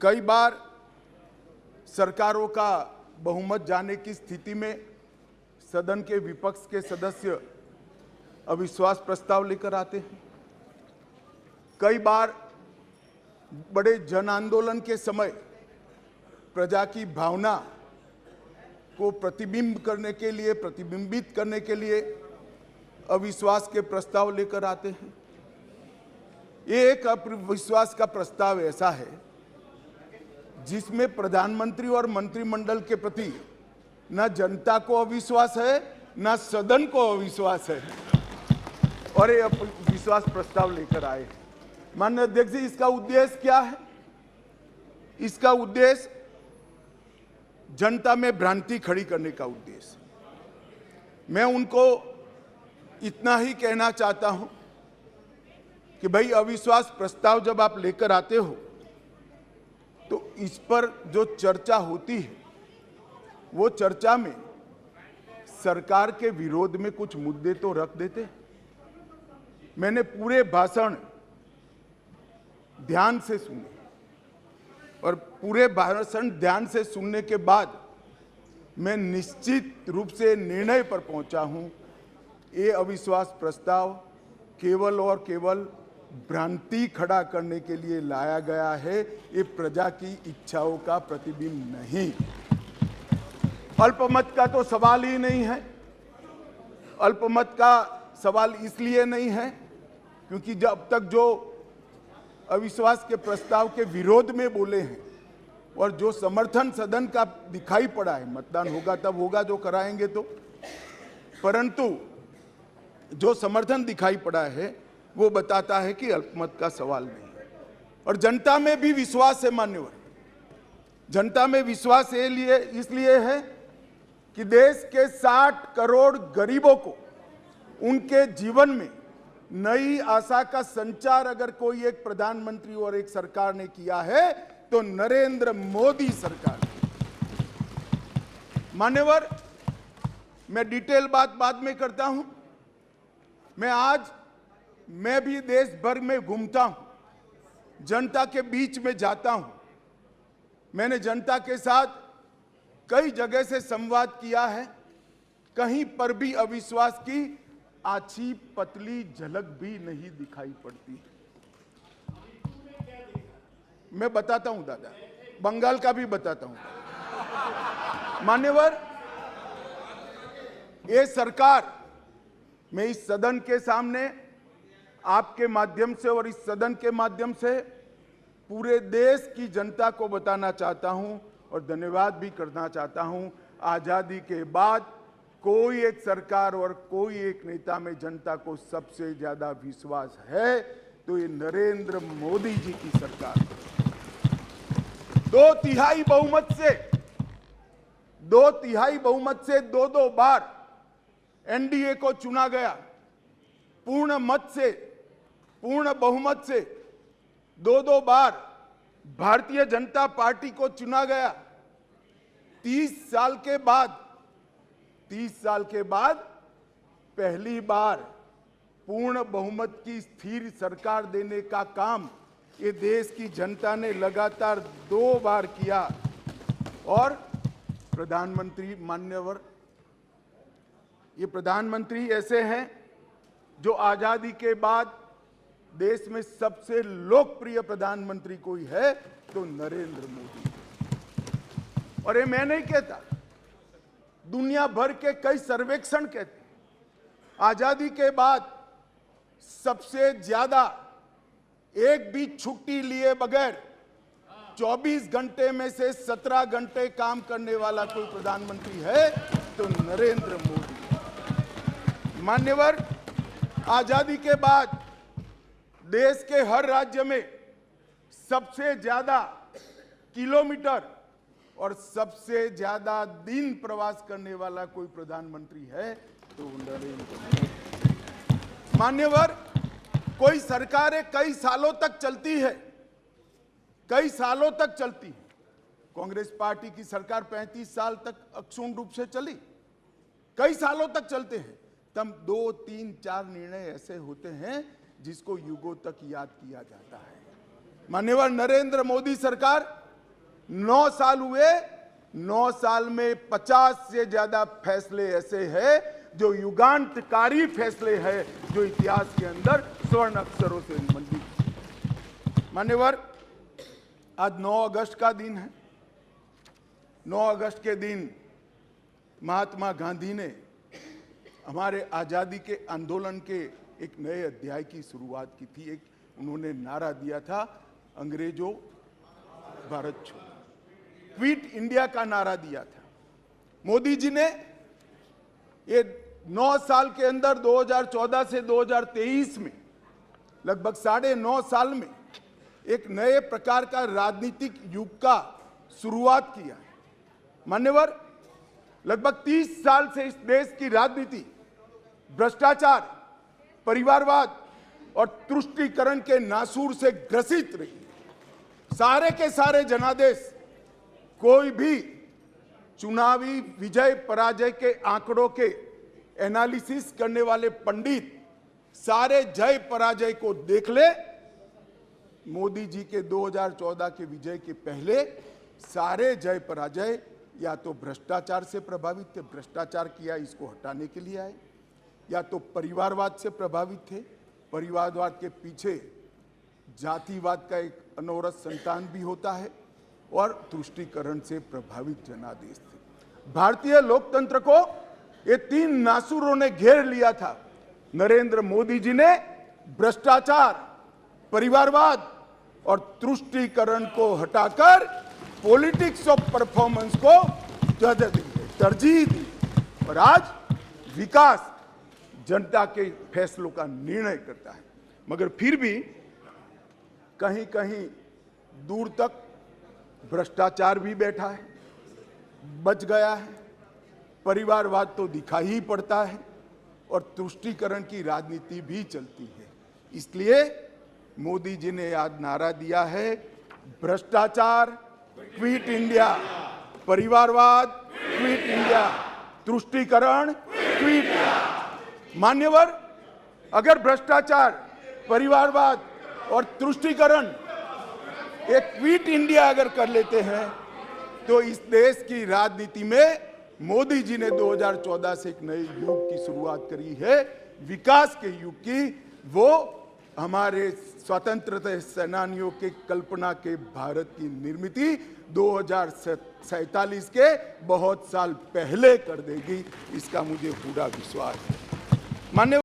कई बार सरकारों का बहुमत जाने की स्थिति में सदन के विपक्ष के सदस्य अविश्वास प्रस्ताव लेकर आते हैं। कई बार बड़े जन आंदोलन के समय प्रजा की भावना को प्रतिबिंबित करने के लिए अविश्वास के प्रस्ताव लेकर आते हैं। ये एक अविश्वास का प्रस्ताव ऐसा है जिसमें प्रधानमंत्री और मंत्रिमंडल के प्रति न जनता को अविश्वास है, न सदन को अविश्वास है, और ये विश्वास प्रस्ताव लेकर आए। माननीय अध्यक्ष जी, इसका उद्देश्य क्या है? इसका उद्देश्य जनता में भ्रांति खड़ी करने का उद्देश्य। मैं उनको इतना ही कहना चाहता हूं कि भाई, अविश्वास प्रस्ताव जब आप लेकर आते हो तो इस पर जो चर्चा होती है वो चर्चा में सरकार के विरोध में कुछ मुद्दे तो रख देते। मैंने पूरे भाषण ध्यान से सुने और पूरे भाषण ध्यान से सुनने के बाद मैं निश्चित रूप से निर्णय पर पहुंचा हूं, ये अविश्वास प्रस्ताव केवल और केवल भ्रांति खड़ा करने के लिए लाया गया है। ये प्रजा की इच्छाओं का प्रतिबिंब नहीं। अल्पमत का तो सवाल ही नहीं है। अल्पमत का सवाल इसलिए नहीं है क्योंकि जब तक जो अविश्वास के प्रस्ताव के विरोध में बोले हैं और जो समर्थन सदन का दिखाई पड़ा है, मतदान होगा तब होगा जो कराएंगे तो, परंतु जो समर्थन दिखाई पड़ा है वो बताता है कि अल्पमत का सवाल नहीं है। और जनता में भी विश्वास है मान्यवर। जनता में विश्वास इसलिए है कि देश के 60 करोड़ गरीबों को उनके जीवन में नई आशा का संचार अगर कोई एक प्रधानमंत्री और एक सरकार ने किया है तो नरेंद्र मोदी सरकार। मान्यवर, मैं डिटेल बात बाद में करता हूं। मैं भी देश भर में घूमता हूं, जनता के बीच में जाता हूं। मैंने जनता के साथ कई जगह से संवाद किया है। कहीं पर भी अविश्वास की आछी पतली झलक भी नहीं दिखाई पड़ती। मैं बताता हूं दादा, बंगाल का भी बताता हूं। मान्यवर, ये सरकार, मैं इस सदन के सामने आपके माध्यम से और इस सदन के माध्यम से पूरे देश की जनता को बताना चाहता हूं और धन्यवाद भी करना चाहता हूं। आजादी के बाद कोई एक सरकार और कोई एक नेता में जनता को सबसे ज्यादा विश्वास है तो ये नरेंद्र मोदी जी की सरकार। 2/3 बहुमत से दो बार एनडीए को चुना गया। पूर्ण बहुमत से दो बार भारतीय जनता पार्टी को चुना गया। 30 साल के बाद पहली बार पूर्ण बहुमत की स्थिर सरकार देने का काम ये देश की जनता ने लगातार 2 बार किया। और प्रधानमंत्री, मान्यवर, ये प्रधानमंत्री ऐसे हैं जो आजादी के बाद देश में सबसे लोकप्रिय प्रधानमंत्री कोई है तो नरेंद्र मोदी। और ये मैं नहीं कहता, दुनिया भर के कई सर्वेक्षण कहते हैं आजादी के बाद सबसे ज्यादा एक भी छुट्टी लिए बगैर 24 घंटे में से 17 घंटे काम करने वाला कोई प्रधानमंत्री है तो नरेंद्र मोदी। मान्यवर, आजादी के बाद देश के हर राज्य में सबसे ज्यादा किलोमीटर और सबसे ज्यादा दिन प्रवास करने वाला कोई प्रधानमंत्री है तो नरेंद्र मोदी। मान्यवर, कोई सरकारें कई सालों तक चलती है। कांग्रेस पार्टी की सरकार 35 साल तक अक्षुण्ण रूप से चली, कई सालों तक चलते हैं। तब 2, 3, 4 निर्णय ऐसे होते हैं जिसको युगों तक याद किया जाता है। मान्यवर, नरेंद्र मोदी सरकार 9 साल हुए, 9 साल में 50 से ज्यादा फैसले ऐसे हैं जो युगांतकारी फैसले हैं, जो इतिहास के अंदर स्वर्ण अक्षरों से मंडित। मान्यवर, आज 9 अगस्त का दिन है। 9 अगस्त के दिन महात्मा गांधी ने हमारे आज़ादी के आंदोलन के एक नए अध्याय की शुरुआत की थी। एक उन्होंने नारा दिया था, अंग्रेजों भारत छोड़ो, क्विट इंडिया का नारा दिया था। मोदी जी ने ये 9 साल के अंदर 2014 से 2023 में लगभग 9.5 साल में एक नए प्रकार का राजनीतिक युग का शुरुआत किया है। मान्यवर, लगभग 30 साल से इस देश की राजनीति भ्रष्टाचार, परिवारवाद और तुष्टीकरण के नासूर से ग्रसित रही। सारे के सारे जनादेश, कोई भी चुनावी विजय पराजय के आंकड़ों के एनालिसिस करने वाले पंडित सारे जय पराजय को देख ले। मोदी जी के 2014 के विजय के पहले सारे जय पराजय या तो भ्रष्टाचार से प्रभावित थे, भ्रष्टाचार किया इसको हटाने के लिए आए, या तो परिवारवाद से प्रभावित थे, परिवारवाद के पीछे जातिवाद का एक अनवरत संतान भी होता है, और तुष्टीकरण से प्रभावित जनादेश थे। भारतीय लोकतंत्र को ये 3 नासूरों ने घेर लिया था। नरेंद्र मोदी जी ने भ्रष्टाचार, परिवारवाद और तुष्टीकरण को हटाकर पॉलिटिक्स ऑफ परफॉर्मेंस को तरजीह दी, और आज विकास जनता के फैसलों का निर्णय करता है। मगर फिर भी कहीं कहीं दूर तक भ्रष्टाचार भी बैठा है, बच गया है, परिवारवाद तो दिखाई ही पड़ता है, और तुष्टीकरण की राजनीति भी चलती है। इसलिए मोदी जी ने आज नारा दिया है, भ्रष्टाचार क्विट इंडिया, परिवारवाद क्विट इंडिया, तुष्टीकरण क्विट इंडिया। मान्यवर, अगर भ्रष्टाचार, परिवारवाद और तुष्टीकरण एक क्विट इंडिया अगर कर लेते हैं, तो इस देश की राजनीति में मोदी जी ने 2014 से एक नए युग की शुरुआत करी है, विकास के युग की। वो हमारे स्वतंत्रता सेनानियों के कल्पना के भारत की निर्मित 2047 के बहुत साल पहले कर देगी, इसका मुझे पूरा विश्वास है। मान्य